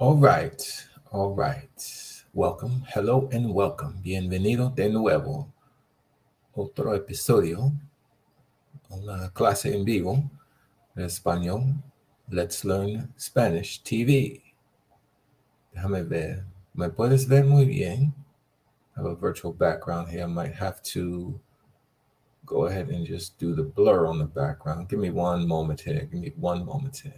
All right, all right. Welcome, hello, and welcome. Bienvenido de nuevo. Otro episodio, una clase en vivo de español. Let's Learn Spanish TV. Déjame ver. ¿Me puedes ver muy bien? I have a virtual background here. I might have to go ahead and just do the blur on the background. Give me one moment here. Give me one moment here.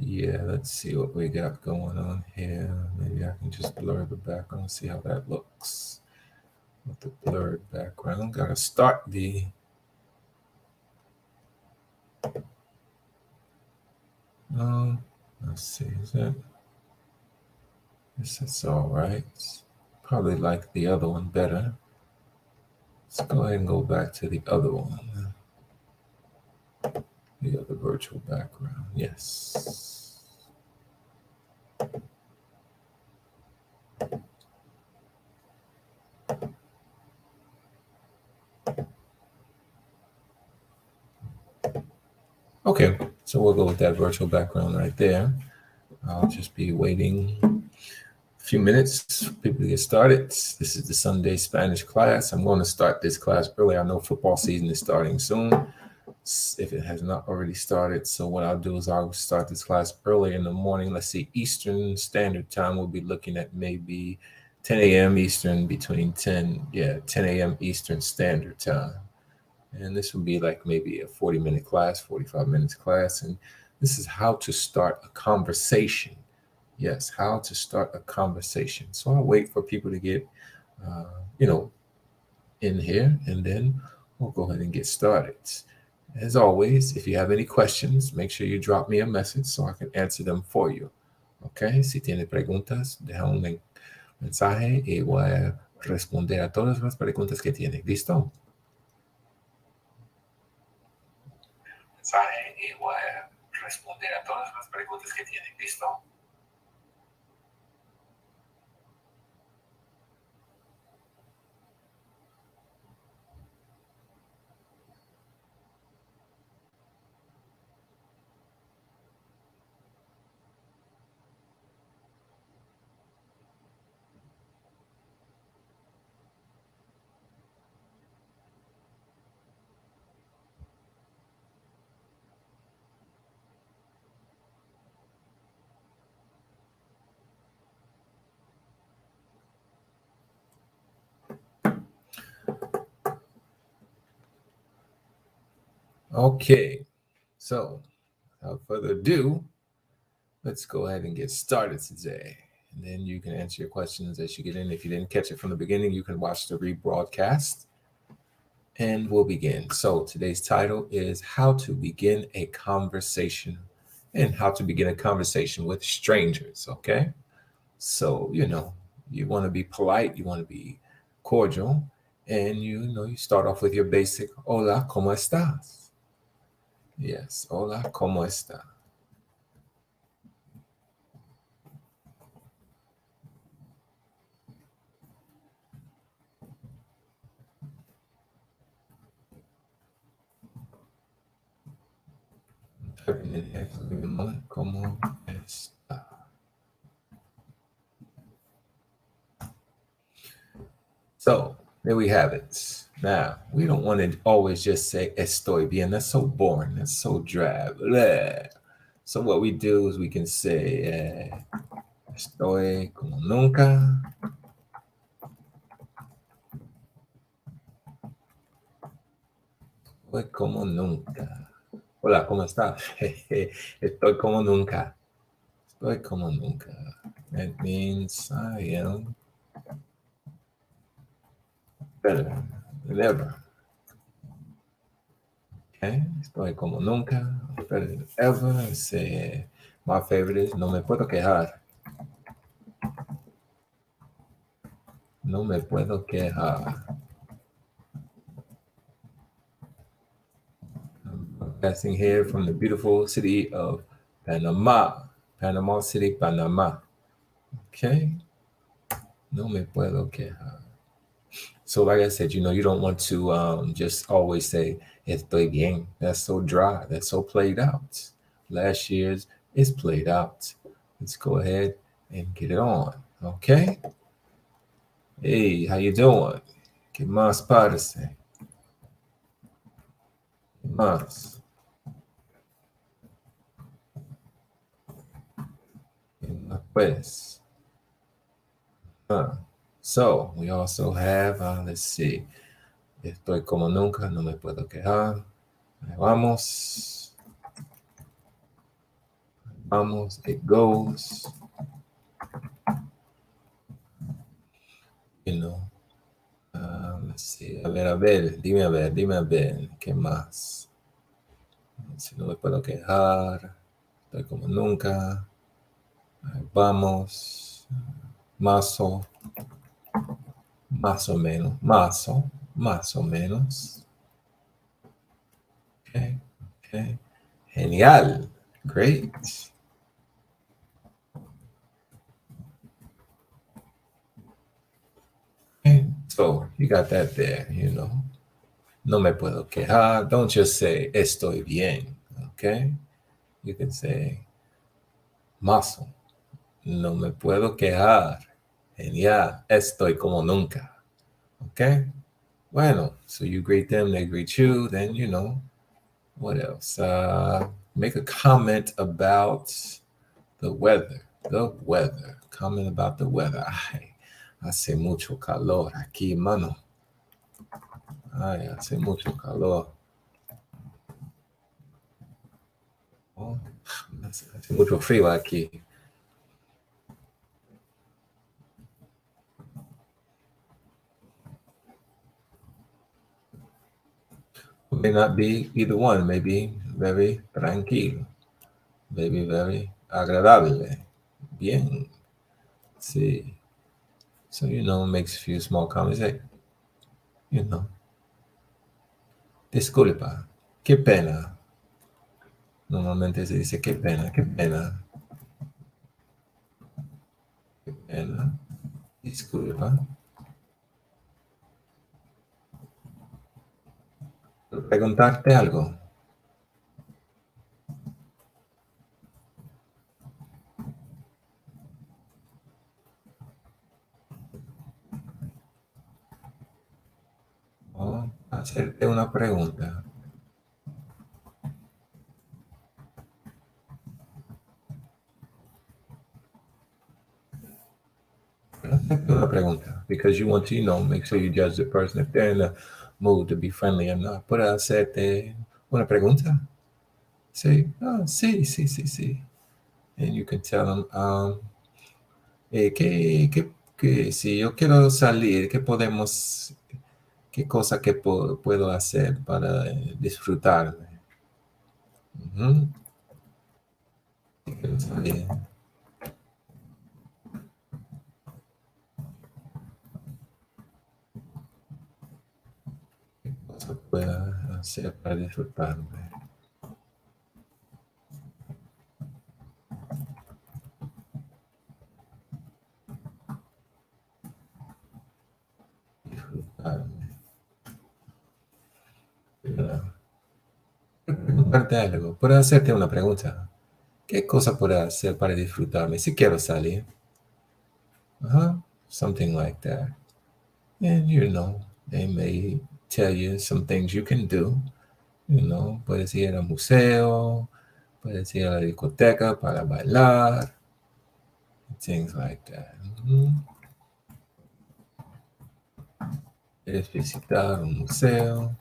Yeah, let's see what we got going on here. Maybe I can just blur the background, see how that looks. With the blurred background, gotta start the let's see, is that, guess that's all right. Probably like the other one better. Let's go ahead and go back to the other one, the other virtual background. Yes. Okay, so we'll go with that virtual background right there. I'll just be waiting a few minutes for people to get started. This is the Sunday Spanish class. I'm going to start this class early. I know football season is starting soon, if it has not already started. So what I'll do is I'll start this class early in the morning. Let's see, Eastern Standard Time. We'll be looking at maybe 10 a.m. Eastern, between 10 a.m. Eastern Standard Time. And this will be like maybe a 40-minute class, 45 minutes class. And this is how to start a conversation. Yes, how to start a conversation. So I'll wait for people to get, in here, and then we'll go ahead and get started. As always, if you have any questions, make sure you drop me a message so I can answer them for you. Okay, si tiene preguntas, deja un mensaje y voy a responder a todas las preguntas que tiene. ¿Listo? Mensaje y voy a responder a todas las preguntas que tiene. ¿Listo? Okay, so without further ado, let's go ahead and get started today. And then you can answer your questions as you get in. If you didn't catch it from the beginning, you can watch the rebroadcast. And we'll begin. So today's title is How to Begin a Conversation, and how to begin a conversation with strangers. Okay. So, you want to be polite, you want to be cordial, and you start off with your basic hola, ¿cómo estás? Yes, hola, ¿cómo está? ¿Cómo está? So there we have it. Now, we don't want to always just say estoy bien. That's so boring. That's so drab. Bleh. So what we do is we can say estoy como nunca. Estoy como nunca. Hola, ¿cómo estás? Estoy como nunca. Estoy como nunca. That means I am better than ever. Okay, estoy como nunca, better than ever. Say, my favorite is no me puedo quejar. No me puedo quejar. Broadcasting here from the beautiful city of Panama, Panama City, Panama. Okay, no me puedo quejar. So, like I said, you don't want to just always say "estoy bien." That's so dry. That's so played out. Last year's is played out. Let's go ahead and get it on. Okay. Hey, how you doing? ¿Qué más parece? ¿Qué más? ¿Qué más pues? Huh. So we also have, let's see, estoy como nunca, no me puedo quejar. Ahí vamos, vamos, it goes. You know, let's see, a ver, dime a ver, ¿qué más? Si no me puedo quejar, estoy como nunca. Ahí vamos, mazo, más o menos, mazo, más o menos. Okay, okay. Genial, great. Okay, so you got that there. No me puedo quejar. Don't just say estoy bien, okay? You can say mazo. No me puedo quejar. Genial, estoy como nunca, okay? Bueno, so you greet them, they greet you, then what else? Make a comment about the weather. The weather. Comment about the weather. Ay, hace mucho calor aquí, mano. Ay, hace mucho calor. Oh, hace mucho frío aquí. May not be either one. Maybe very tranquilo. Maybe very agradable. Bien. Sí. So, makes a few small comments. Like, you know, disculpa. Qué pena. Normalmente se dice qué pena, qué pena, qué pena. Disculpa. Preguntarte algo. O hacerte una pregunta. Hacerte una pregunta. Because you want to, make sure you judge the person if they're in the mood to be friendly or not. ¿Puedo hacerte una pregunta? Say, oh, sí, sí, sí, sí. And you can tell them, si yo quiero salir, qué cosa que puedo hacer para disfrutarme? Ujú. Si quiero salir, ¿qué cosa puedo hacer para disfrutarme? Disfrutarme. Preguntarte algo. Puedo hacerte una pregunta. ¿Qué cosa puedo hacer para disfrutarme si quiero salir? Something like that. And they may tell you some things you can do. Puedes ir al museo, puedes ir a la discoteca para bailar, things like that. Puedes visitar un museo.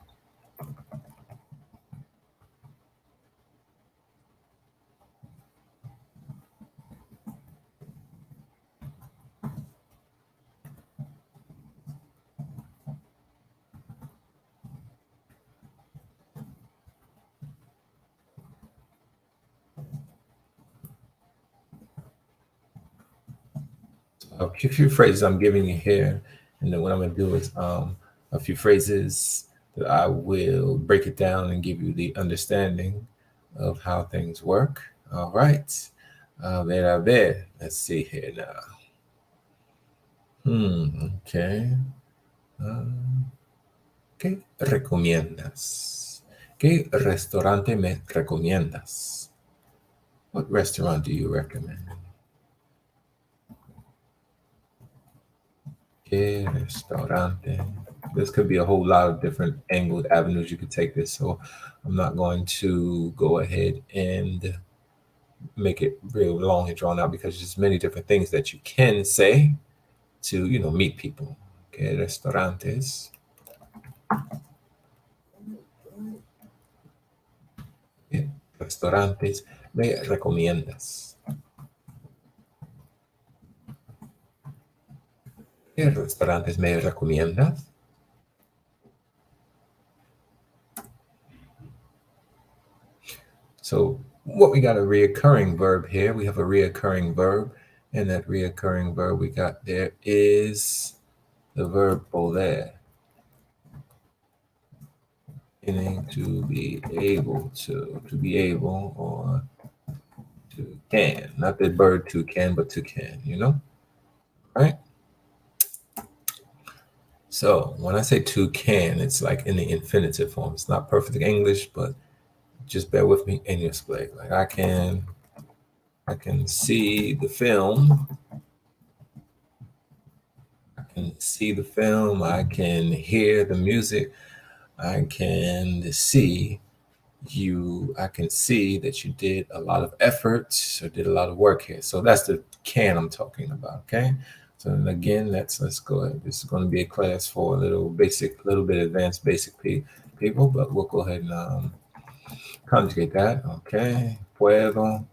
A few phrases I'm giving you here, and then what I'm going to do is a few phrases that I will break it down and give you the understanding of how things work. All right. A ver. Let's see here now. Okay. ¿Qué recomiendas? ¿Qué restaurante me recomiendas? What restaurant do you recommend? ¿Qué restaurante? This could be a whole lot of different angled avenues you could take this, so I'm not going to go ahead and make it real long and drawn out because there's many different things that you can say to, meet people. ¿Qué restaurantes? ¿Qué restaurantes me recomiendas? ¿Qué restaurantes me recomiendas? So what we got a reoccurring verb here. We have a reoccurring verb, and that reoccurring verb we got there is the verb poder, meaning to be able to be able, or to can. Not the bird to can, but to can, right? So when I say to can, it's like in the infinitive form. It's not perfect English, but just bear with me and you'll explain. Like I can see the film. I can see the film. I can hear the music. I can see you. I can see that you did a lot of effort or did a lot of work here. So that's the can I'm talking about. Okay. So again, let's go ahead. This is going to be a class for a little bit advanced basic people, but we'll go ahead and conjugate that. Okay. Puedo.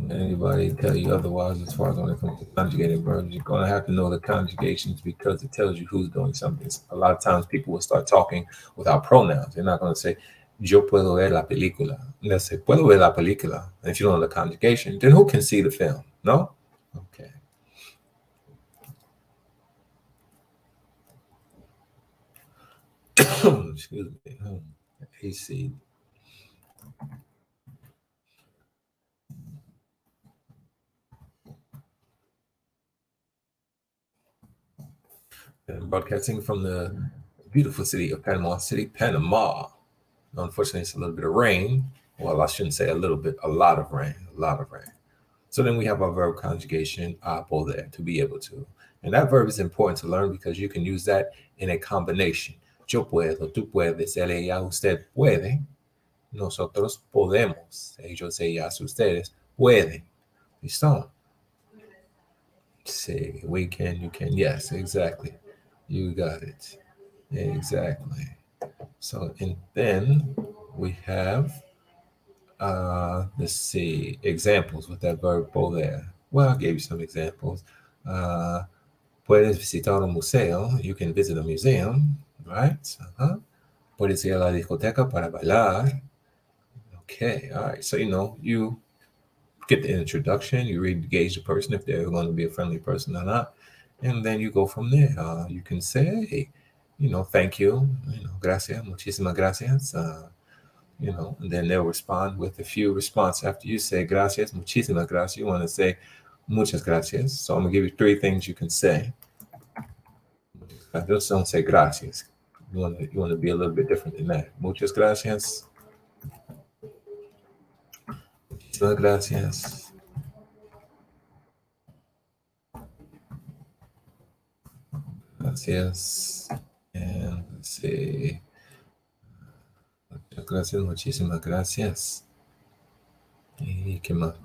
Anybody tell you otherwise as far as when it comes to conjugating verbs, you're going to have to know the conjugations because it tells you who's doing something. A lot of times people will start talking without pronouns. They're not going to say, yo puedo ver la película. They'll say, puedo ver la película. And if you don't know the conjugation, then who can see the film? No? Okay. Excuse me. AC. Broadcasting from the beautiful city of Panama City, Panama. Unfortunately, it's a little bit of rain. Well, I shouldn't say a little bit, a lot of rain, a lot of rain. So then we have our verb conjugation, a poder, to be able to. And that verb is important to learn because you can use that in a combination. Yo puedo, tú puedes, él, ella, usted puede. Nosotros podemos. Ellos, ellas, ustedes pueden. ¿Listo? Say, we can, you can. Yes, exactly. You got it. Exactly. So, and then we have, let's see, examples with that verb poder. Well, I gave you some examples. Puedes visitar un museo. You can visit a museum, right? Puedes ir a la discoteca para bailar. Okay, all right. So, you get the introduction, you engage the person if they're going to be a friendly person or not. And then you go from there. You can say, hey, thank you, gracias, muchísimas gracias. And then they'll respond with a few responses after you say gracias, muchísimas gracias. You want to say muchas gracias. So I'm gonna give you 3 things you can say. Just don't say gracias. You want to be a little bit different than that. Muchas gracias. Muchísimas gracias. Gracias. And let's see. Muchas gracias, muchísimas gracias. Y qué más?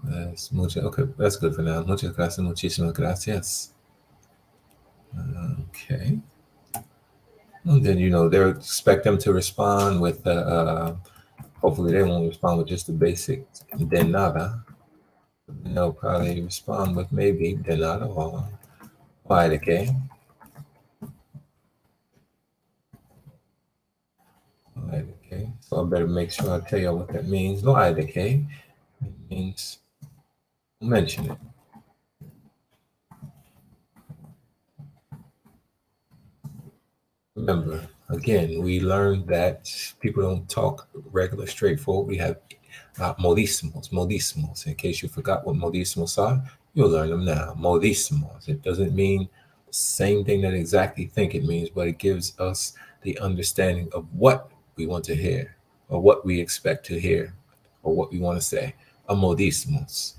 Okay, that's good for now. Muchas gracias, muchísimas gracias. Okay. And then, they expect them to respond with, hopefully they won't respond with just the basic de nada. They'll probably respond with maybe de nada or why de qué. Why de qué. So I better make sure I tell you what that means. No I de qué. It means mention it. Remember, again, we learned that people don't talk regular, straightforward. We have modismos. In case you forgot what modismos are, you'll learn them now. Modismos. It doesn't mean the same thing that exactly think it means, but it gives us the understanding of what we want to hear, or what we expect to hear, or what we want to say. A modismos.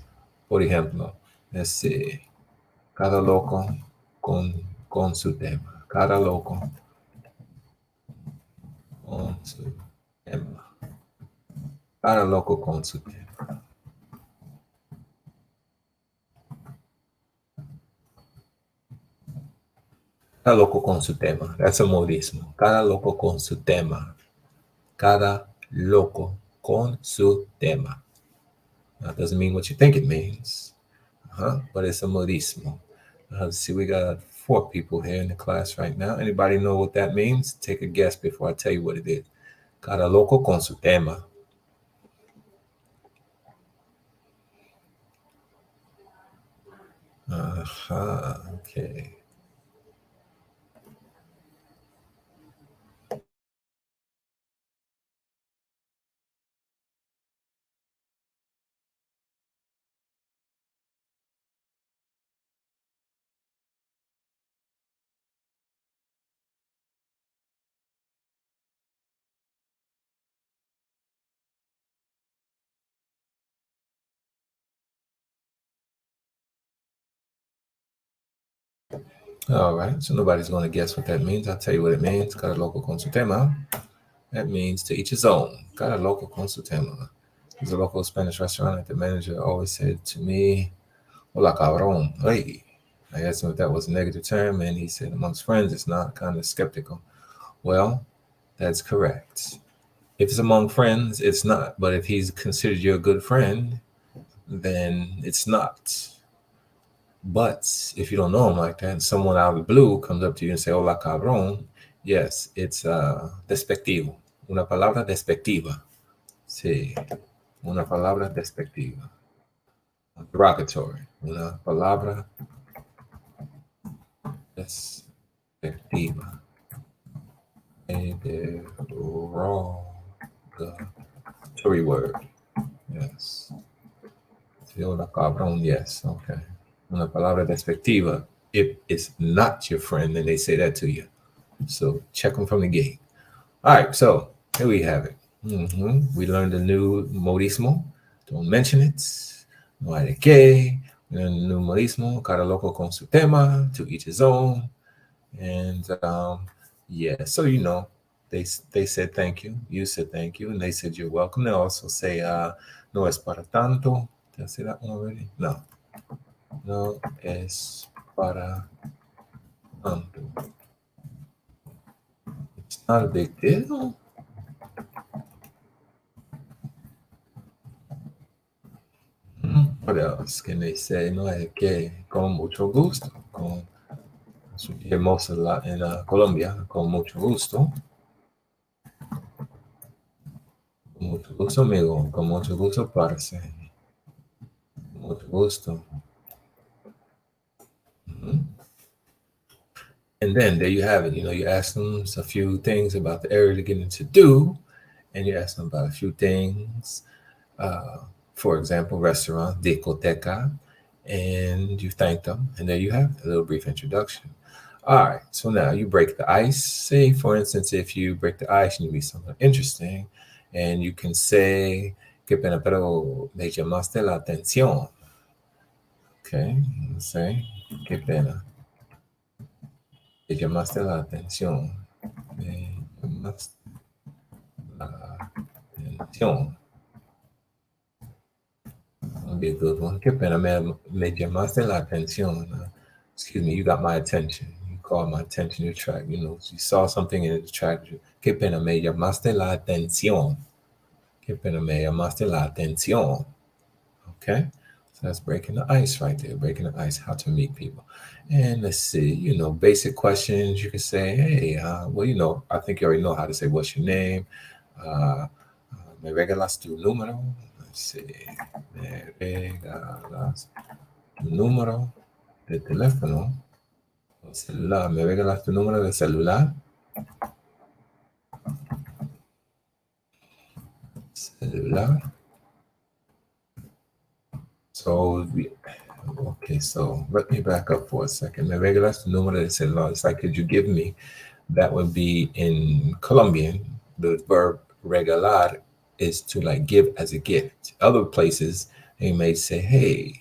Por ejemplo, let's see. Cada loco con su tema. Cada loco con su tema. Cada loco con su tema. Cada loco con su tema. That's a modismo. Cada loco con su tema. Cada loco con su tema. That doesn't mean what you think it means, but it's a modismo. Let's see, we got 4 people here in the class right now. Anybody know what that means? Take a guess before I tell you what it is. Cada loco con su tema. Okay. All right, so nobody's going to guess what that means. I'll tell you what it means. Cada loco con su tema. That means to each his own. Cada loco con su tema. There's a local Spanish restaurant that the manager always said to me, hola cabrón, hey. I asked him if that was a negative term, and he said amongst friends it's not, kind of skeptical. Well, that's correct. If it's among friends, it's not. But if he's considered you a good friend, then it's not. But if you don't know him like that, and someone out of the blue comes up to you and say, hola cabrón, yes, it's despectivo. Una palabra despectiva. Sí. Una palabra despectiva. Derogatory. Una palabra despectiva. A derogatory word. Yes. Sí, hola cabrón, yes. Okay. Una palabra despectiva. If it's not your friend, then they say that to you. So check them from the gate. All right, so here we have it. We learned a new modismo. Don't mention it. No hay de qué. We learned a new modismo. Cada loco con su tema. To each his own. And yeah, so you know, they said thank you. You said thank you, and they said you're welcome. They also say no es para tanto. Did I say that one already? No. No es para tanto. It's not a big deal. What else can they say? No hay que, con mucho gusto. Con, most of la in Colombia, con mucho gusto. Con mucho gusto, amigo. Con mucho gusto, parce. Con mucho gusto. And then there you have it. You know, you ask them a few things about the area to get into do, and you ask them about a few things. For example, restaurant, discoteca, and you thank them, and there you have a little brief introduction. All right, so now you break the ice. Say, for instance, if you break the ice and you meet something interesting, and you can say, "Qué pena, pero me llamaste la atención." Okay, say, "Qué pena, me llamaste la atención." Me llamaste la atención. That'll be a good one. Qué pena, me llamaste la atención. Excuse me, you got my attention. You caught my attention. You track. You know, you saw something and it attracted you. Qué pena, me llamaste la atención. Qué pena, me llamaste la atención. Okay, so that's breaking the ice right there. Breaking the ice. How to meet people. And let's see. You know, basic questions. You can say, hey, well, you know, I think you already know how to say, what's your name? Me regalas tu número. Let's see. Me regalas tu número de teléfono o celular. Me regalas tu número de celular. Celular. So, okay, so let me back up for a second. Me regalas tu número de celular. It's like, could you give me? That would be in Colombian. The verb regalar is to like give as a gift. Other places, they may say, hey,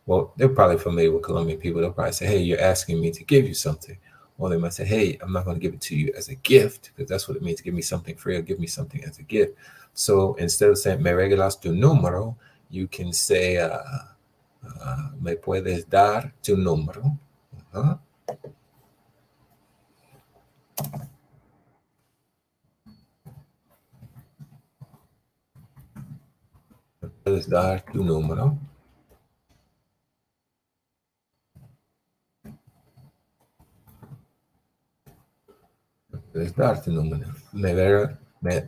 well, they're probably familiar with Colombian people. They'll probably say, hey, you're asking me to give you something. Or they might say, hey, I'm not going to give it to you as a gift, because that's what it means. Give me something free or give me something as a gift. So instead of saying, me regalas tu número, you can say, me puedes dar tu número. Uh-huh. Me puedes dar tu número. Puedes dar tu número. Me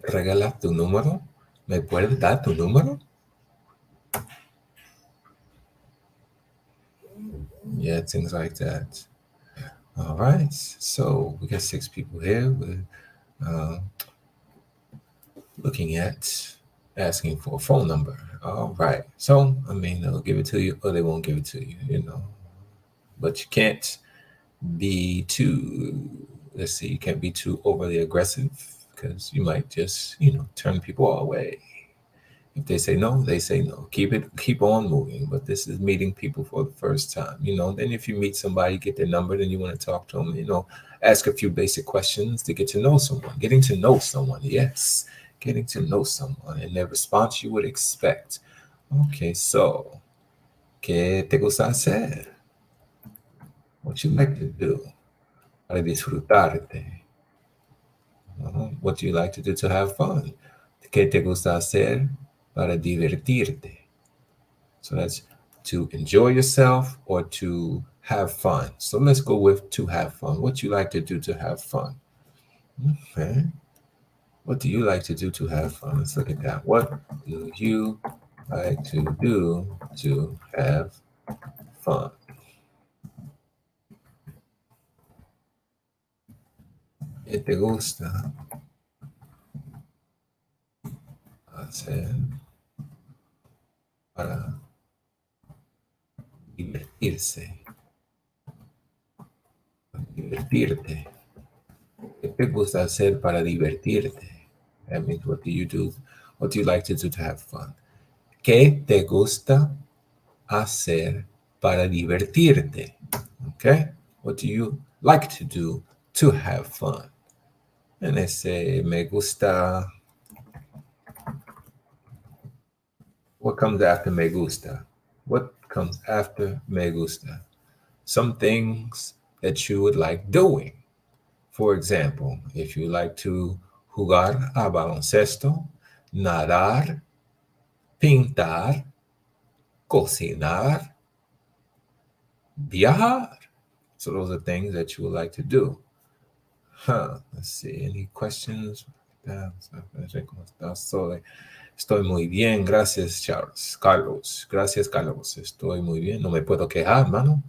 regalas tu número. ¿Me puedes dar tu número? Yeah, things like that. All right. So we got 6 people here. We're uh, looking at asking for a phone number. All right. So, I mean, they'll give it to you or they won't give it to you, you know. But you can't be too, let's see, you can't be too overly aggressive because you might just, turn people away. If they say no, they say no. Keep on moving. But this is meeting people for the first time. Then if you meet somebody, get their number, then you want to talk to them, ask a few basic questions to get to know someone. Getting to know someone, yes. Getting to know someone and their response you would expect. Okay, so, ¿qué te gusta hacer? What you like to do? Para disfrutarte. What do you like to do to have fun? ¿Qué te gusta hacer para divertirte? So that's to enjoy yourself or to have fun. So let's go with to have fun. What you like to do to have fun? Okay. What do you like to do to have fun? Let's look at that. What do you like to do to have fun? ¿Qué te gusta hacer para divertirse? Divertirte. ¿Qué te gusta hacer para divertirte? That means what do you do? What do you like to do to have fun? ¿Qué te gusta hacer para divertirte? Okay? What do you like to do to have fun? And I say, me gusta. What comes after me gusta? What comes after me gusta? Some things that you would like doing. For example, if you like to jugar a baloncesto, nadar, pintar, cocinar, viajar. So those are things that you would like to do. Let's see. Any questions? Estoy muy bien, gracias, Charles. Carlos, gracias, Carlos. Estoy muy bien. No me puedo quejar, mano.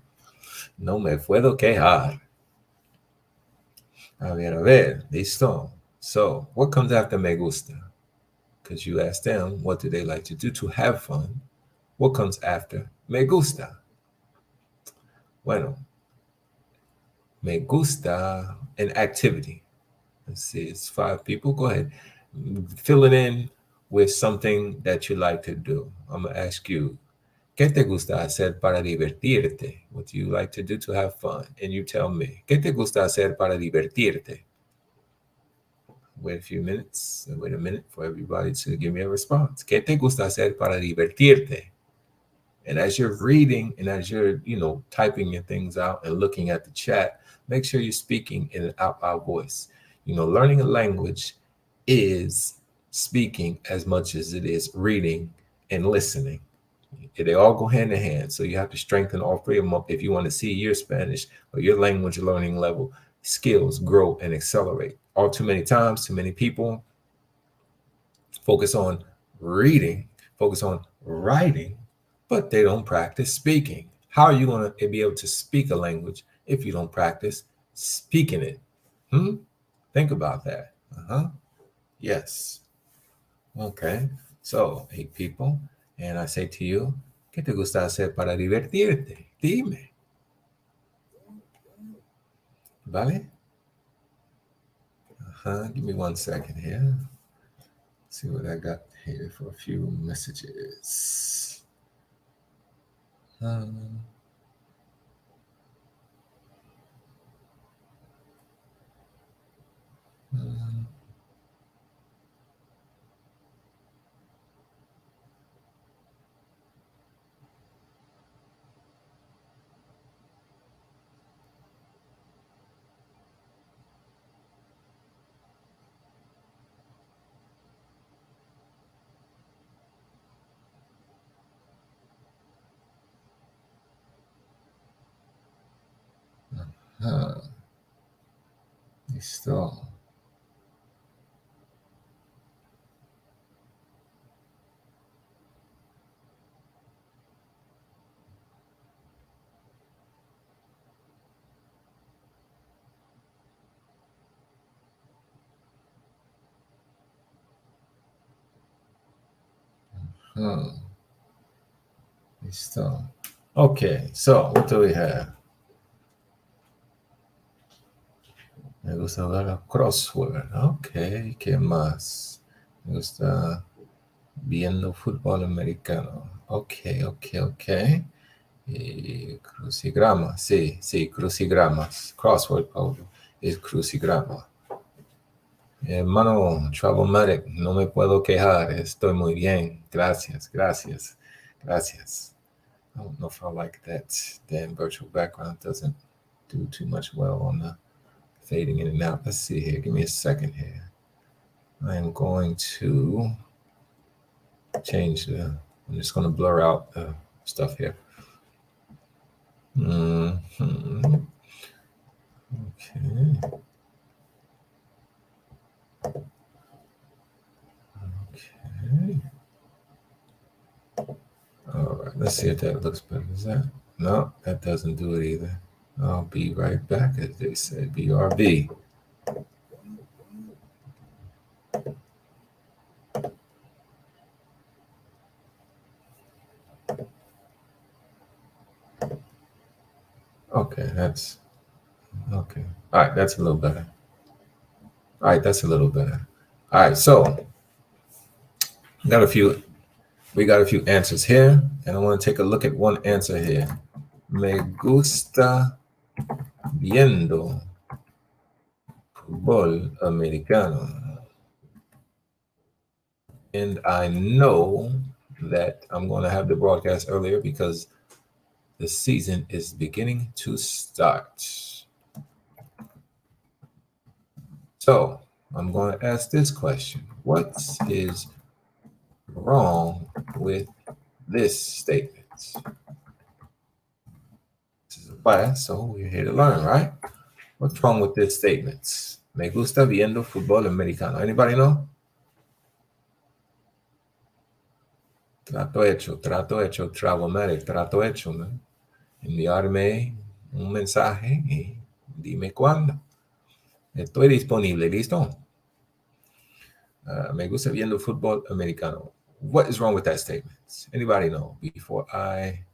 No me puedo quejar. A ver, listo. So, what comes after me gusta? Because you asked them, what do they like to do to have fun? What comes after me gusta? Bueno, me gusta an activity. Let's see, it's 5 people. Go ahead. Fill it in with something that you like to do. I'm going to ask you, ¿qué te gusta hacer para divertirte? What do you like to do to have fun? And you tell me, ¿qué te gusta hacer para divertirte? Wait a few minutes. Wait a minute for everybody to give me a response. ¿Qué te gusta hacer para divertirte? And as you're reading and as you're, typing your things out and looking at the chat, make sure you're speaking in an out loud voice. Learning a language is speaking as much as it is reading and listening. They all go hand in hand. So you have to strengthen all 3 of them up if you want to see your Spanish or your language learning level skills grow and accelerate. All too many times, too many people focus on reading, focus on writing, but they don't practice speaking. How are you going to be able to speak a language if you don't practice speaking it? Think about that. Yes. Okay. So, hey people, and I say to you, ¿qué te gusta hacer para divertirte? Dime. ¿Vale? Give me 1 second here. See what I got here for a few messages. Um, um, uh, Listo. Hmm. Listo. Okay, so what do we have? Me gusta jugar a crossword. Ok, ¿qué más? Me gusta viendo fútbol americano. Ok, ok, ok. Y crucigrama, sí, sí, crucigramas. Crossword es crucigrama. Hermano Travelmatic, no me puedo quejar, estoy muy bien. Gracias, gracias, gracias. I don't know if I like that damn virtual background. Doesn't do too much well on the fading in and out. Let's see here. Give me a second here. I am going to change the. I'm just going to blur out the stuff here. Okay. Okay. All right. Let's see if that looks better. Is that? No, that doesn't do it either. I'll be right back, as they said. BRB. Okay, that's okay. All right, that's a little better. All right, that's a little better. All right, so got a few. We got a few answers here, and I want to take a look at one answer here. Me gusta viendo fútbol americano. And I know that I'm going to have the broadcast earlier because the season is beginning to start. So I'm going to ask this question. What is wrong with this statement? This is a class, so we're here to learn, right? What's wrong with this statement? Me gusta viendo fútbol americano. Anybody know? Trato hecho, Travelmatic, trato hecho, ¿no? Enviarme un mensaje y dime cuándo. Estoy disponible, ¿listo? Me gusta viendo fútbol americano. What is wrong with that statement? Anybody know before I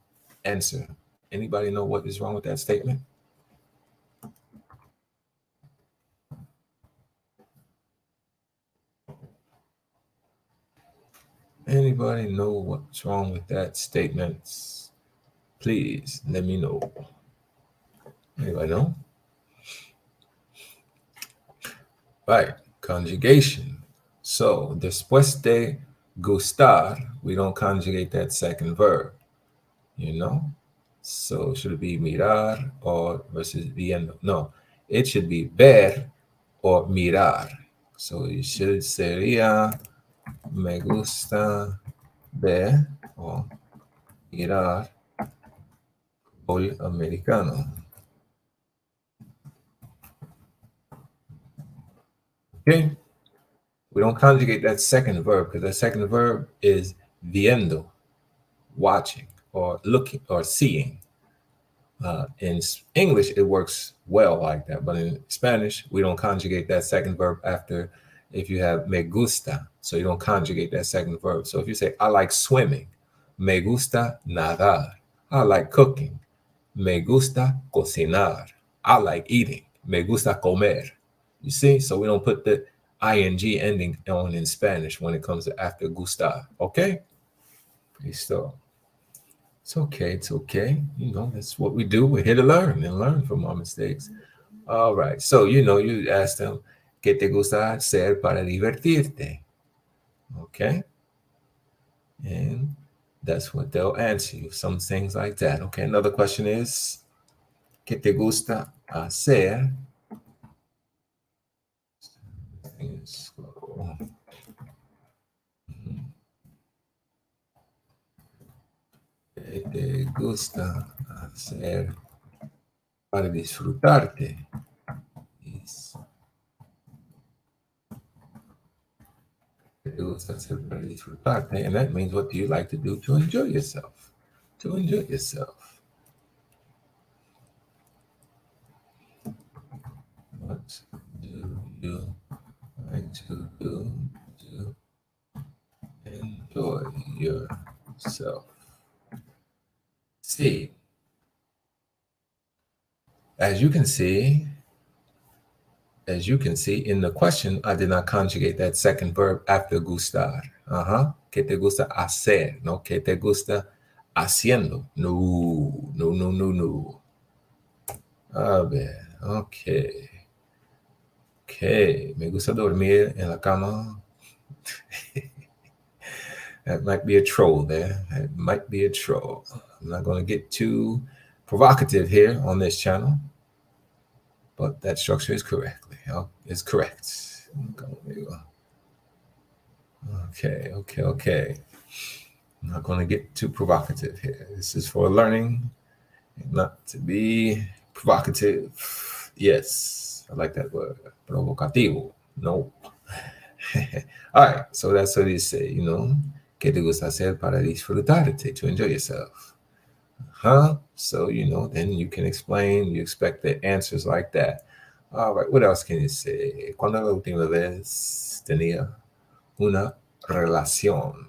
answer? Anybody know what is wrong with that statement? Anybody know what's wrong with that statement? Please let me know. Anybody know? Right, conjugation. So, después de gustar, we don't conjugate that second verb, you know? So, should it be mirar or versus viendo? No, it should be ver or mirar. So, it should sería me gusta ver or mirar fútbol americano. Okay? We don't conjugate that second verb because that second verb is viendo, watching, or looking, or seeing. In English, it works well like that, but in Spanish, we don't conjugate that second verb after if you have me gusta. So you don't conjugate that second verb. So if you say, I like swimming, me gusta nadar. I like cooking, me gusta cocinar. I like eating, me gusta comer. You see? So we don't put the ing ending on in Spanish when it comes to after gusta. Okay? So it's okay. It's okay. You know, that's what we do. We're here to learn and learn from our mistakes. All right. So, you ask them, ¿qué te gusta hacer para divertirte? Okay. And that's what they'll answer you. Some things like that. Okay. Another question is, ¿qué te gusta hacer? ¿Qué te gusta hacer para disfrutarte? ¿Qué te gusta hacer para disfrutarte? And that means, what do you like to do to enjoy yourself? To enjoy yourself. What do you like to do to enjoy yourself? See, as you can see, in the question, I did not conjugate that second verb after gustar. ¿Qué te gusta hacer? No, ¿qué te gusta haciendo? No, no, no, no, no. A ver, okay. Okay, me gusta dormir en la cama. That might be a troll there. That might be a troll. I'm not going to get too provocative here on this channel, but that structure is correctly. It's correct. Okay, okay, okay. I'm not going to get too provocative here. This is for learning, not to be provocative. Yes, I like that word. Provocativo. No. All right, so that's what he say, ¿Qué te gusta hacer para disfrutarte, to enjoy yourself? So, then you can explain, you expect the answers like that. All right, what else can you say? ¿Cuándo la última vez tenía una relación?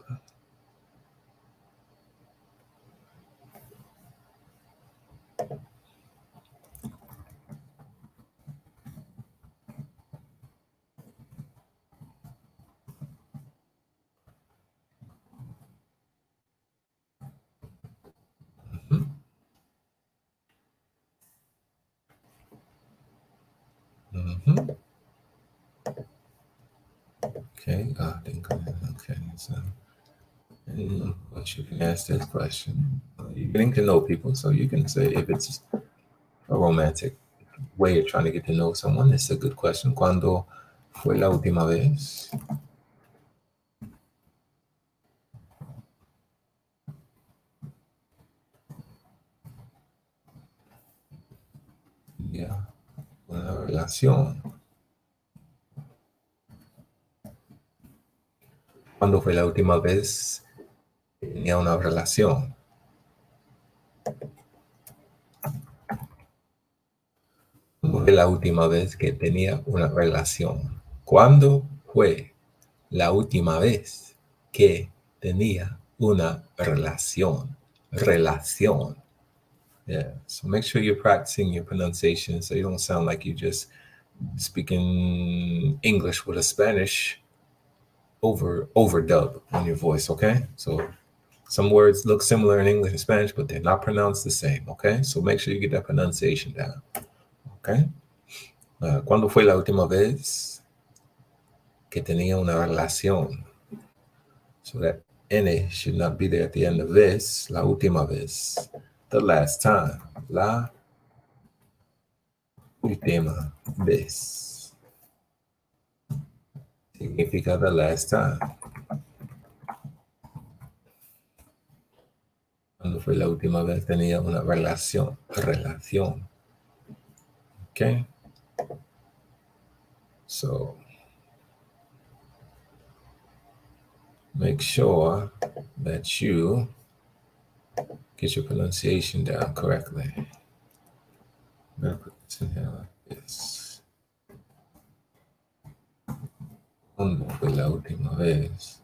Mm-hmm. Okay, okay. So, but you can ask this question. You're getting to know people, so you can say if it's a romantic way of trying to get to know someone, it's a good question. ¿Cuándo fue la última vez? Yeah, una relación. ¿Cuándo fue la última vez que tenía una relación? ¿Cuándo fue la última vez que tenía una relación? ¿Cuándo fue la última vez que tenía una relación? Relación. Yeah. So make sure you're practicing your pronunciation so you don't sound like you're just speaking English with a Spanish overdub on your voice, okay? So some words look similar in English and Spanish, but they're not pronounced the same, okay? So make sure you get that pronunciation down, okay? ¿Cuándo fue la última vez que tenía una relación? So that N should not be there at the end of this. La última vez. The last time. La última vez. Significa the last time. ¿Cuándo fue la última vez que tenía una relación? Relación. Okay? So make sure that you get your pronunciation down correctly. Es- ¿Cuándo fue la última vez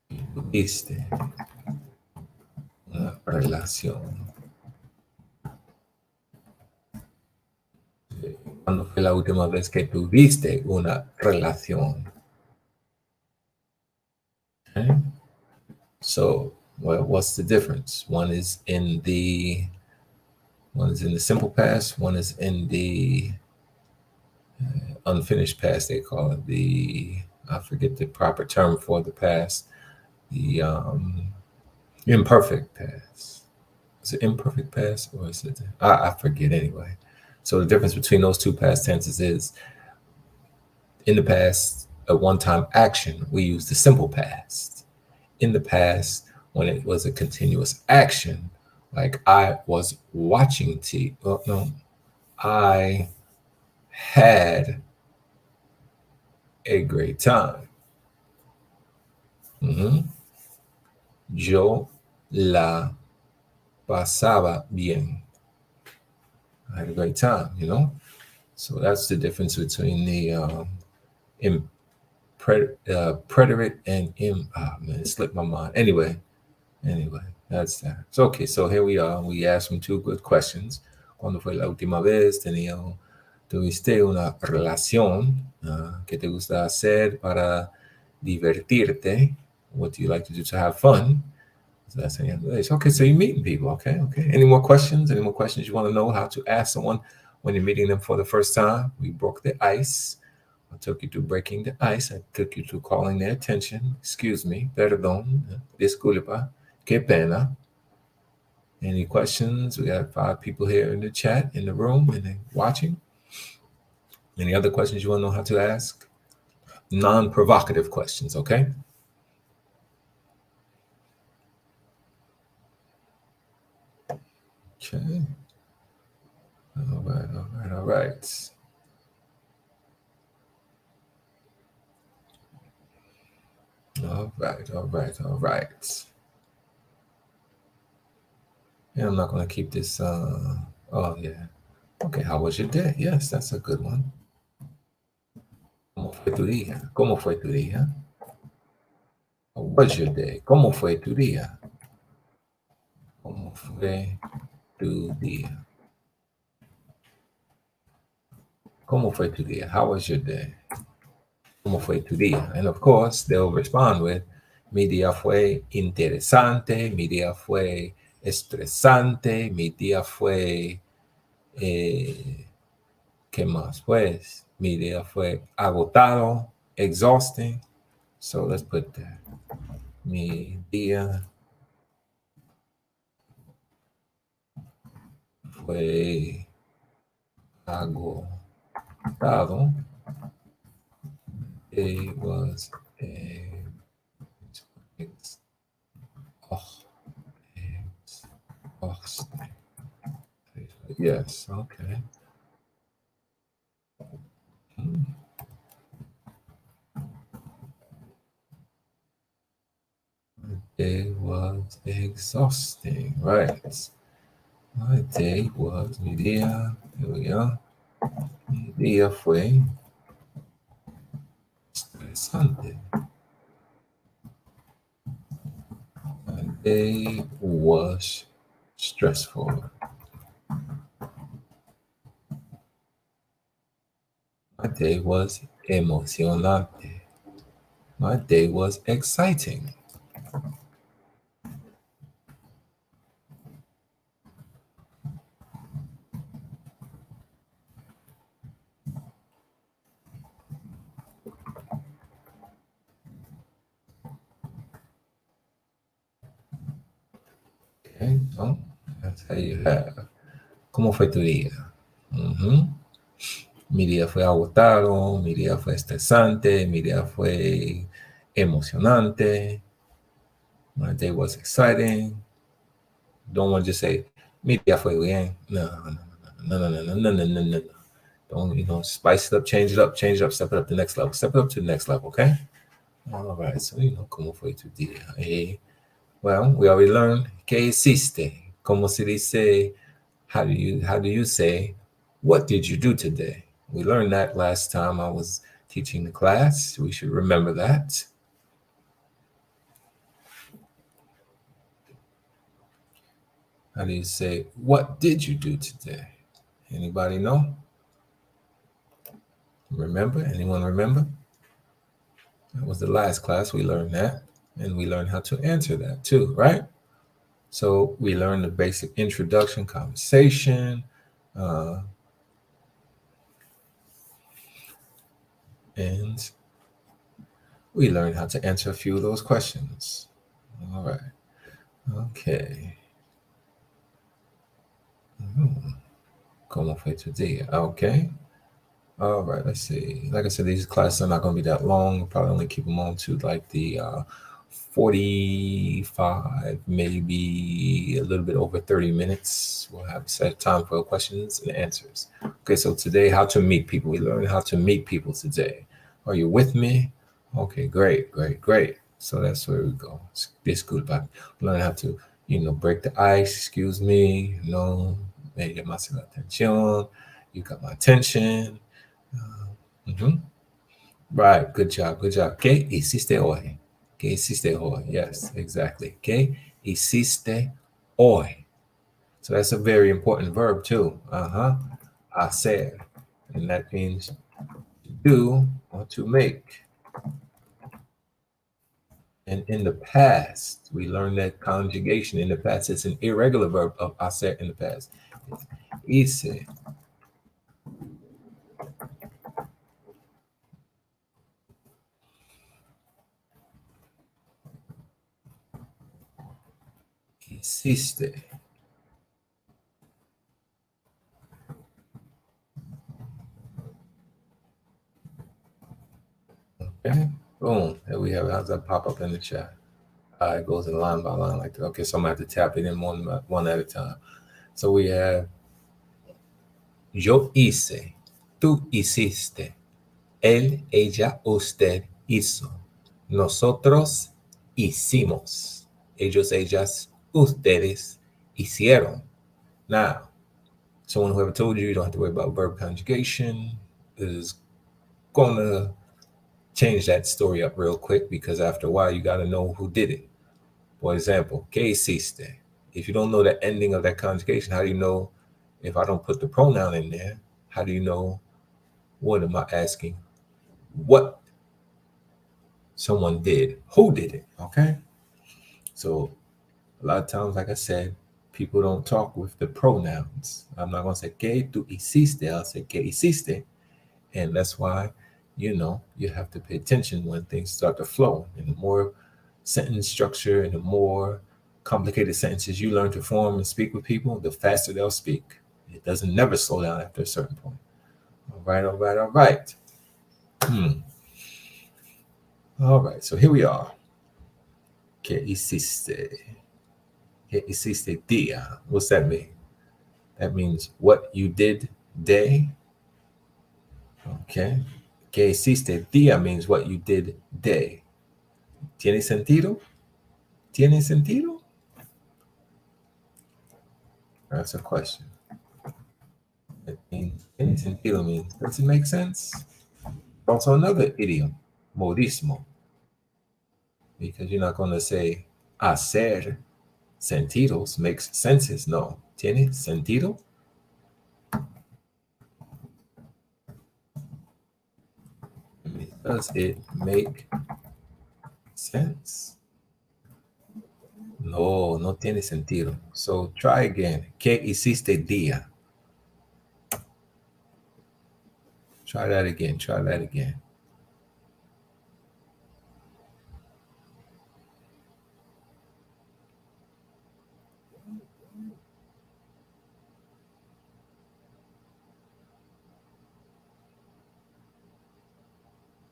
que tuviste una relación? ¿Cuándo fue la última vez que tuviste una relación? Okay. So, well, what's the difference? One is in the simple past. One is in the unfinished past. They call it I forget the proper term for the past. The imperfect past. Is it imperfect past or is it? I forget anyway. So the difference between those two past tenses is in the past, a one-time action, we use the simple past. In the past, when it was a continuous action, like I was watching TV. Well, no, I had a great time. Mhm. Yo la pasaba bien. I had a great time, you know? So that's the difference between the preterite and man, it slipped my mind. Anyway, that's that. So, okay, so here we are. We asked him two good questions. ¿Cuándo fue la última vez tuviste una relación? ¿Qué te gusta hacer para divertirte? What do you like to do to have fun? So that's the English. Okay, so you're meeting people. Okay. Any more questions? Any more questions you want to know how to ask someone when you're meeting them for the first time? We broke the ice. I took you to breaking the ice. I took you to calling their attention. Excuse me, perdón, disculpa, qué pena. Any questions? We got 5 people here in the chat, in the room, and then watching. Any other questions you want to know how to ask? Non-provocative questions, okay? Okay. All right. All right. And I'm not going to keep this. Oh, yeah. Okay, how was your day? Yes, that's a good one. ¿Cómo fue tu día? ¿Cómo fue tu día? How was your day? ¿Cómo fue tu día? ¿Cómo fue tu día? ¿Cómo fue tu día? How was your day? ¿Cómo fue tu día? And of course, they'll respond with, mi día fue interesante, mi día fue estresante, mi día fue, ¿qué más? Pues, mi día fue agotado, exhausting. So let's put that. Mi día fue agotado. It was exhausting. Yes, okay. It was exhausting, right? My day was, mi día, here we go. Mi día fue estresante. My day was stressful. My day was emocionante. My day was exciting. Okay, so that's how you have. ¿Cómo fue tu día? Ujú. Mi día fue agotado, mi día fue estresante, mi día fue emocionante. My day was exciting. Don't want to just say, mi día fue bien. No. Don't, spice it up, change it up, step it up to the next level. Step it up to the next level, okay? All right, so, ¿cómo fue tu día? Well, we already learned ¿qué hiciste? ¿Cómo se dice? How do you say what did you do today? We learned that last time I was teaching the class. We should remember that. How do you say what did you do today? Anybody know? Remember? Anyone remember? That was the last class we learned that. And we learned how to answer that too, right? So we learned the basic introduction, conversation, uh, and we learned how to answer a few of those questions. All right. Okay. ¿Cómo fue tu día? Okay. All right. Let's see. Like I said, these classes are not going to be that long. We'll probably only keep them on to like the 45, maybe a little bit over 30 minutes. We'll have set time for questions and answers. Okay. So today, how to meet people. We learned how to meet people today. Are you with me? Okay. Great. Great. Great. So that's where we go. Disculpa. Learn how to, break the ice. Excuse me. Me llamaste la atención. You got my attention. Mhm. Right. Good job. Good job. ¿Qué hiciste hoy? ¿Qué hiciste hoy? Yes, exactly. ¿Qué hiciste hoy? So that's a very important verb too. Hacer. And that means to do or to make. And in the past, we learned that conjugation in the past. It's an irregular verb of hacer in the past. It's hice. Hiciste. Okay. Boom. There we have it. How's that pop up in the chat? It goes in line by line like that. Okay, so I'm gonna have to tap it in one at a time. So we have yo hice, tú hiciste, él, ella, usted hizo, nosotros hicimos, ellos, ellas, ustedes hicieron. Now, someone who ever told you don't have to worry about verb conjugation is gonna change that story up real quick because after a while you got to know who did it. For example, ¿qué hiciste? If you don't know the ending of that conjugation, how do you know if I don't put the pronoun in there? How do you know what am I asking? What someone did? Who did it? Okay. So a lot of times, like I said, people don't talk with the pronouns. I'm not going to say ¿qué tú hiciste? I'll say ¿qué hiciste? And that's why, you have to pay attention when things start to flow. And the more sentence structure and the more complicated sentences you learn to form and speak with people, the faster they'll speak. It doesn't never slow down after a certain point. All right, all right, all right. All right, so here we are. ¿Qué hiciste? ¿Qué hiciste día? What's that mean? That means what you did day. Okay. ¿Qué hiciste día means what you did day. ¿Tiene sentido? ¿Tiene sentido? That's a question. It means, ¿tiene sentido means, does it make sense? Also another idiom, modismo. Because you're not going to say hacer sentidos makes senses. No. ¿Tiene sentido? Does it make sense? No, no tiene sentido. So try again. ¿Qué hiciste día? Try that again. Try that again.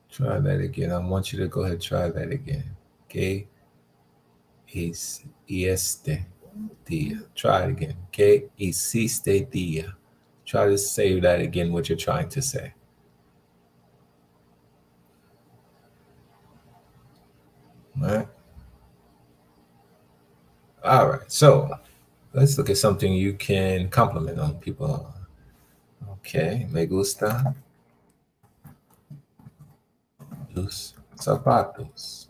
Try that again. I want you to go ahead and try that again. ¿Qué hiciste día? Try it again. ¿Qué hiciste día? Try to say that again, what you're trying to say. All right. All right, so let's look at something you can compliment on people. Okay, me gusta tus zapatos.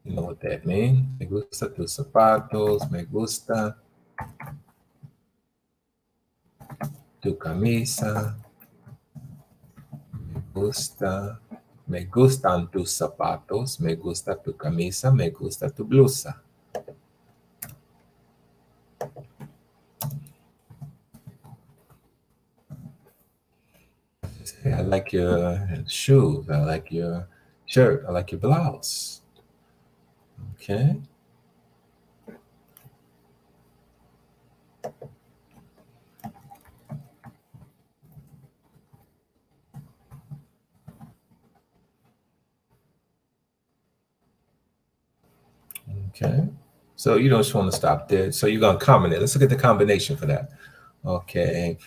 You know what that means? Me gusta tus zapatos. Me gusta tu camisa. Me gusta. Me gustan tus zapatos. Me gusta tu camisa. Me gusta tu blusa. Say, I like your shoes. I like your shirt. I like your blouse. Okay. Okay. So you don't just want to stop there. So you're going to combine it. Let's look at the combination for that. Okay.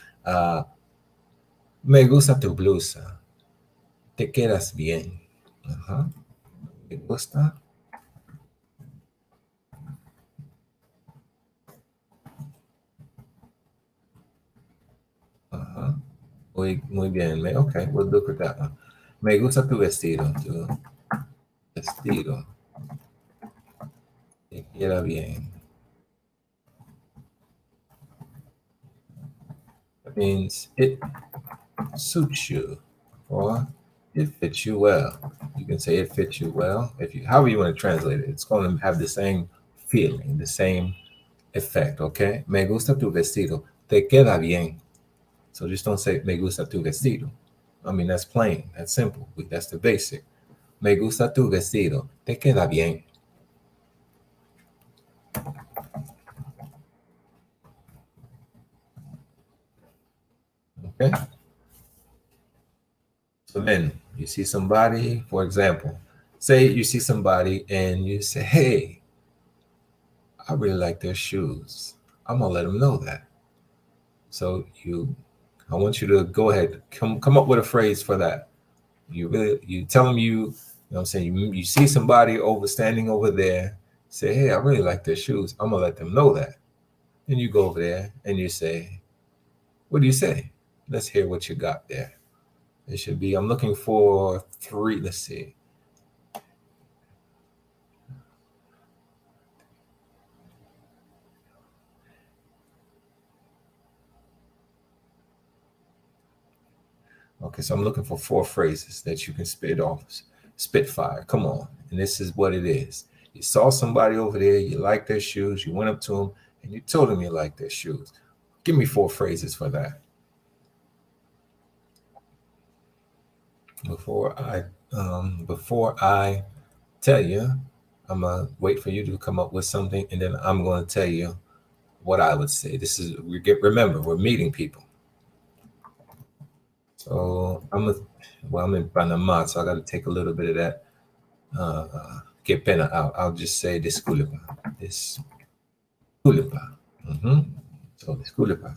Me gusta tu blusa. Te quedas bien. Ajá. Me gusta. Ajá. Muy bien. Okay, we'll look at that one. Me gusta tu vestido. Tu vestido. Te queda bien. That means it suits you or it fits you well. You can say it fits you well. If you however you want to translate it, it's going to have the same feeling, the same effect, okay? Me gusta tu vestido. Te queda bien. So just don't say me gusta tu vestido. I mean, that's plain, that's simple. That's the basic. Me gusta tu vestido. Te queda bien. Okay? So then you see somebody, for example, say you see somebody and you say, hey, I really like their shoes. I'm gonna let them know that. So I want you to go ahead, come up with a phrase for that. You tell them you know what I'm saying, you see somebody standing over there, say, hey, I really like their shoes. I'm gonna let them know that. And you go over there and you say, what do you say? Let's hear what you got there. It should be, I'm looking for three. Let's see. Okay, so I'm looking for four phrases that you can spitfire. Come on. And this is what it is. You saw somebody over there, you like their shoes, you went up to them, and you told them you like their shoes. Give me four phrases for that. Before I tell you, I'm gonna wait for you to come up with something, and then I'm gonna tell you what I would say. Remember, we're meeting people. So I'm in Panama, so I got to take a little bit of that. Que pena out. I'll just say disculpa. Disculpa. So disculpa.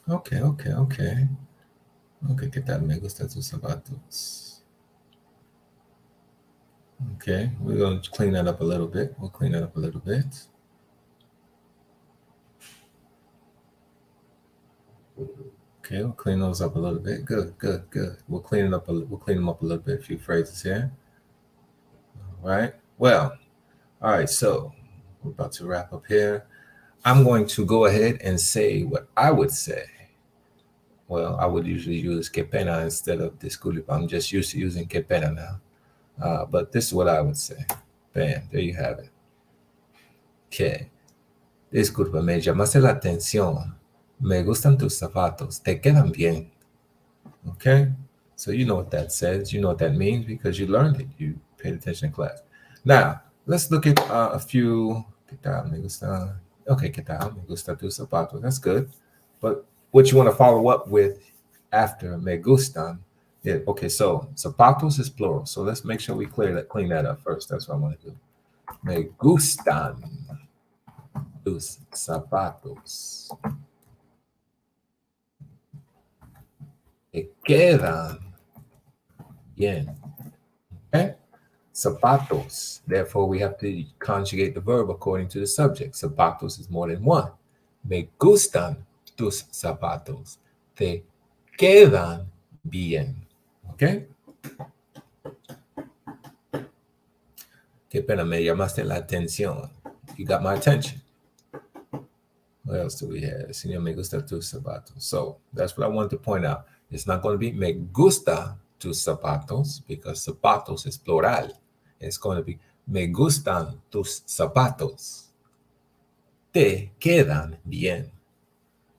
Okay. Okay, ¿qué tal? Me gustan tus zapatos. Okay, we're going to clean that up a little bit. We'll clean that up a little bit. Okay, we'll clean those up a little bit. Good. We'll clean them up a little bit. A few phrases here. All right. Well, all right. So we're about to wrap up here. I'm going to go ahead and say what I would say. Well, I would usually use que pena instead of disculpa. I'm just used to using que pena now. But this is what I would say. Bam, there you have it. Que, disculpa, me llamaste la atención. Me gustan tus zapatos. Te quedan bien. Okay? So you know what that says. You know what that means because you learned it. You paid attention in class. Now, let's look at a few. ¿Qué tal? Me gusta. Okay, ¿qué tal? Me gusta tu zapato. That's good. But what you want to follow up with after me gustan. Yeah, okay, so zapatos is plural. So let's make sure we clean that up first. That's what I want to do. Me gustan tus zapatos. Te quedan bien. Okay? Zapatos. Therefore, we have to conjugate the verb according to the subject. Zapatos is more than one. Me gustan tus zapatos. Te quedan bien. Okay? Qué pena, me llamaste la atención. You got my attention. What else do we have? Señor, me gusta tus zapatos. So that's what I wanted to point out. It's not going to be me gusta tus zapatos because zapatos is plural. It's going to be me gustan tus zapatos. Te quedan bien.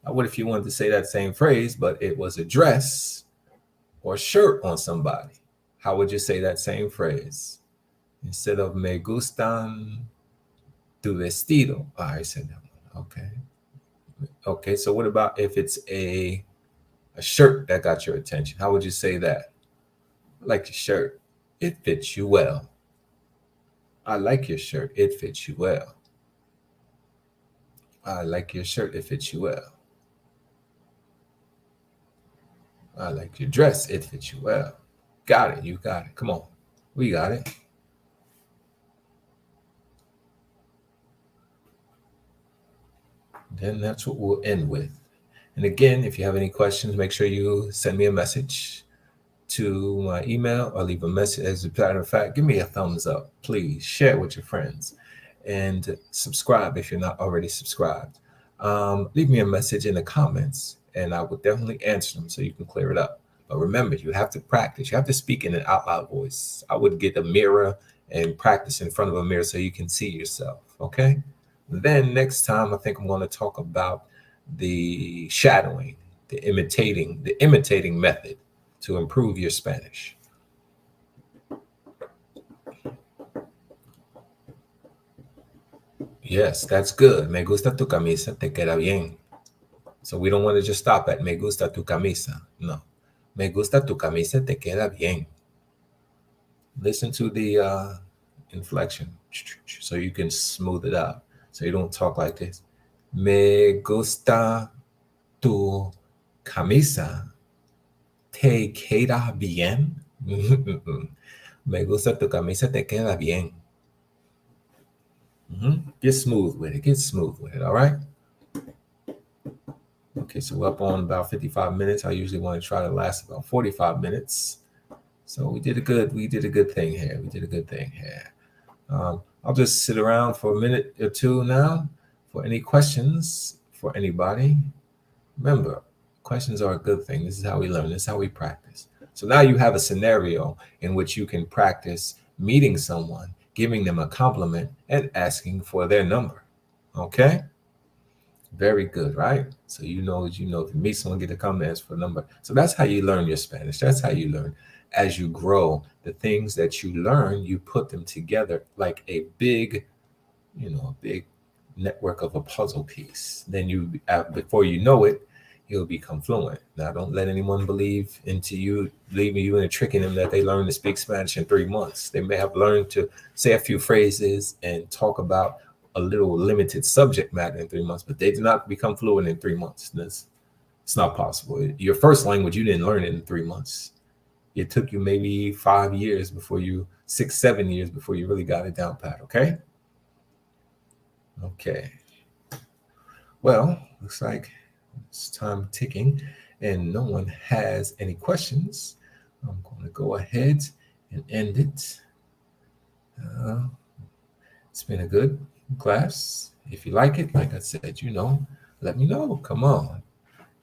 What if you wanted to say that same phrase, but it was a dress or shirt on somebody? How would you say that same phrase? Instead of me gustan tu vestido. Oh, I said that one. Okay. Okay, so what about if it's a shirt that got your attention? How would you say that? I like your shirt. It fits you well. I like your shirt. It fits you well. I like your shirt. It fits you well. I like your dress. It fits you well. Got it. You got it. Come on. We got it. Then that's what we'll end with. And again, if you have any questions, make sure you send me a message to my email or leave a message. As a matter of fact, give me a thumbs up. Please share with your friends and subscribe if you're not already subscribed. Leave me a message in the comments and I will definitely answer them so you can clear it up. But remember, you have to practice. You have to speak in an out loud voice. I would get a mirror and practice in front of a mirror so you can see yourself. Okay. Then next time, I think I'm going to talk about the shadowing, the imitating method to improve your Spanish. Yes, that's good. Me gusta tu camisa, te queda bien. So we don't want to just stop at me gusta tu camisa. No. Me gusta tu camisa, te queda bien. Listen to the inflection so you can smooth it out. So you don't talk like this. Me gusta tu camisa, te queda bien. Me gusta tu camisa, te queda bien. Get smooth with it. Get smooth with it. All right. Okay, so we're up on about 55 minutes. I usually want to try to last about 45 minutes. So we did a good thing here. I'll just sit around for a minute or two now for any questions for anybody. Remember, questions are a good thing. This is how we learn. This is how we practice. So now you have a scenario in which you can practice meeting someone, giving them a compliment, and asking for their number. Okay? Very good, right? So you know, if you meet someone, get a compliment, ask for a number. So that's how you learn your Spanish. That's how you learn. As you grow, the things that you learn, you put them together like a big network of a puzzle piece. Then before you know it, you'll become fluent. Now, don't let anyone believe into you, leaving you and tricking them that they learn to speak Spanish in 3 months. They may have learned to say a few phrases and talk about a little limited subject matter in 3 months, but they do not become fluent in 3 months. It's not possible. Your first language, you didn't learn it in 3 months. It took you maybe 5 years 6, 7 years before you really got it down pat. Okay. Okay. Well, looks like it's time ticking and no one has any questions. I'm going to go ahead and end it. It's been a good class. If you like it, like I said, let me know. Come on.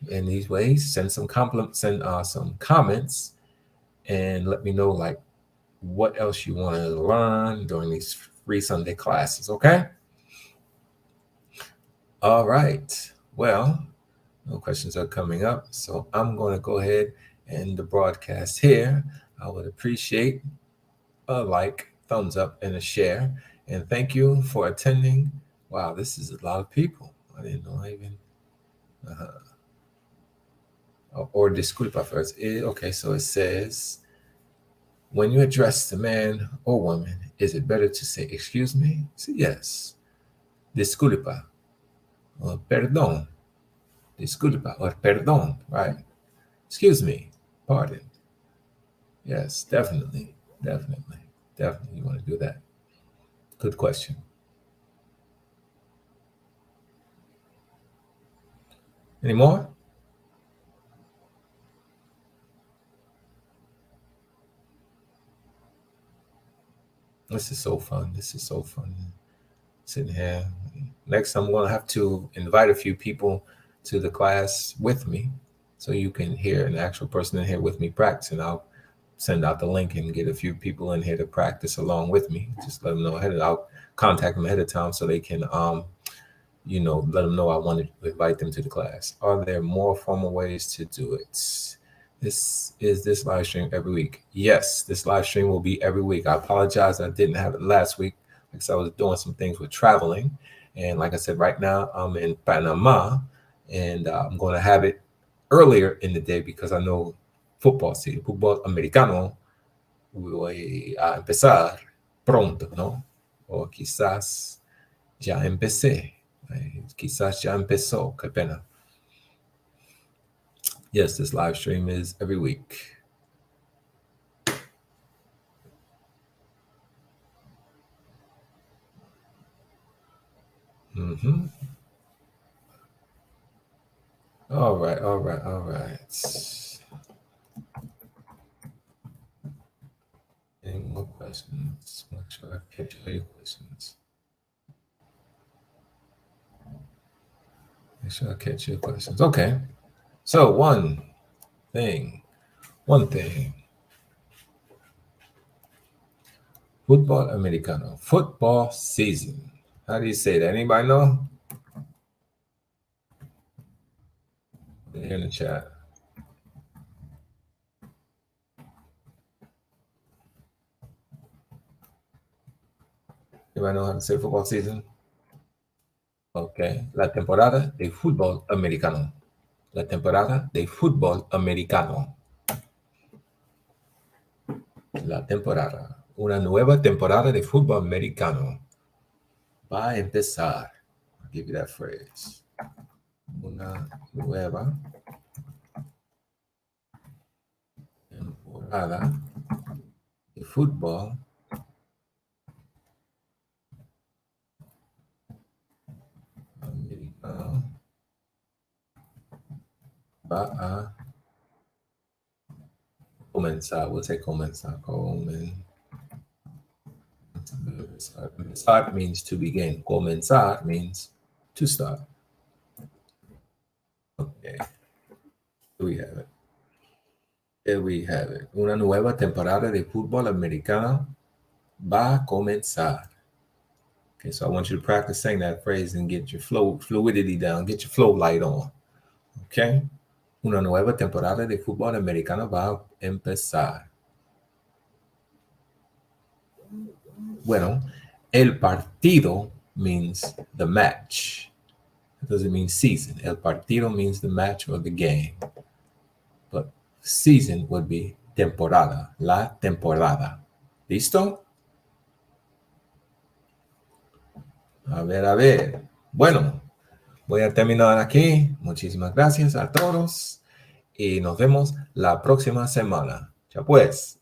In these ways, send some compliments, send some comments, and let me know like what else you want to learn during these free Sunday classes. Okay. All right. Well, no questions are coming up, so I'm going to go ahead and end the broadcast here. I would appreciate a like thumbs up and a share. And thank you for attending. Wow, this is a lot of people. I didn't know I even. Or disculpa first. Okay, so it says, when you address the man or woman, is it better to say, excuse me? Say yes. Disculpa. Or perdón. Disculpa. Or perdón, right? Excuse me. Pardon. Yes, definitely. Definitely. Definitely you want to do that. Good question. Any more? This is so fun. This is so fun. Sitting here. Next, I'm going to have to invite a few people to the class with me so you can hear an actual person in here with me practice. And I'll send out the link and get a few people in here to practice along with me. Just let them know ahead. I'll contact them ahead of time so they can, let them know I want to invite them to the class. Are there more formal ways to do it? This live stream every week? Yes, this live stream will be every week. I apologize I didn't have it last week because I was doing some things with traveling. And like I said, right now I'm in Panama, and I'm going to have it earlier in the day because I know football season, fútbol americano, voy a empezar pronto, ¿no? O quizás ya empecé. Quizás ya empezó. Qué pena. Yes, this live stream is every week. Mm-hmm. All right. Any more questions? Make sure I catch all your questions. Make sure I catch your questions. Okay. So one thing. Football americano. Football season. How do you say that? Anybody know? Here in the chat. Anybody know how to say football season? Okay. La temporada de fútbol americano. La temporada de fútbol americano. La temporada. Una nueva temporada de fútbol americano. Va a empezar. I'll give you that phrase. Una nueva temporada de fútbol americano va a comenzar. We'll say comenzar. Start means to begin. Comenzar means to start. Okay. Here we have it. Una nueva temporada de fútbol americano va a comenzar. Okay, so I want you to practice saying that phrase and get your fluidity down, get your flow light on. Okay? Una nueva temporada de fútbol americano va a empezar. Bueno, el partido means the match. It doesn't mean season. El partido means the match or the game. But season would be temporada. La temporada. ¿Listo? A ver. Bueno, voy a terminar aquí. Muchísimas gracias a todos y nos vemos la próxima semana. Ya pues.